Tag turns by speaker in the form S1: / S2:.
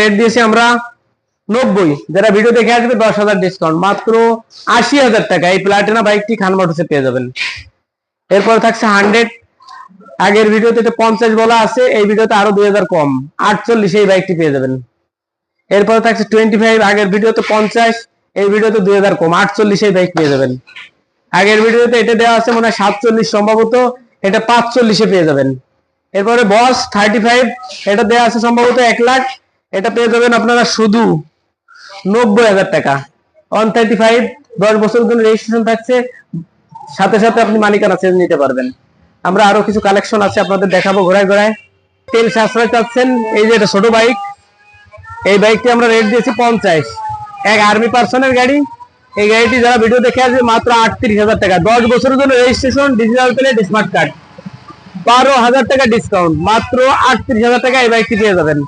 S1: Rate দিয়েছি আমরা 90। যারা ভিডিও দেখে আসবে 10,000 ডিসকাউন্ট, মাত্র 80,000 টাকা এই প্লাটিনা বাইকটি খান মোটরসে পেয়ে যাবেন। এরপর থাকছে 100। আগের ভিডিওতে 50 বলা আছে, এই ভিডিওতে আরো 2000 কম, 48 এই বাইকটি পেয়ে যাবেন। এরপর থাকছে 25। আগের ভিডিওতে 50, এই ভিডিওতে 2000 কম, 48 এই বাইক পেয়ে যাবেন। আগের ভিডিওতে এটা দেওয়া আছে মনে হয় 47, সম্ভবত এটা 45 পেয়ে যাবেন। এরপরে বস 35, এটা দেওয়া আছে সম্ভবত 1 লাখ, এটা পেয়ে যাবেন আপনারা শুধু 90,000 টাকা। 135, 10 বছর জন্য রেজিস্ট্রেশন থাকছে, সাথে সাথে আপনি মালিকানা চেঞ্জ নিতে পারবেন। আমরা আরো কিছু কালেকশন আছে আপনাদের দেখাবো ঘোরায় ঘোরায়। তেল সাশ্রয় চাচ্ছেন, এই যে এটা ছোট বাইক, এই বাইকটি আমরা রেট দিয়েছি 50। এক আর্মি পার্সনের গাড়ি। এই গাড়িটি যারা ভিডিও দেখে আসবে মাত্র 38,000 টাকা। 10 বছরের জন্য registration, digital plate, smart card, 12,000 টাকা ডিসকাউন্ট, মাত্র 38,000 টাকা এই বাইকটি পেয়ে যাবেন।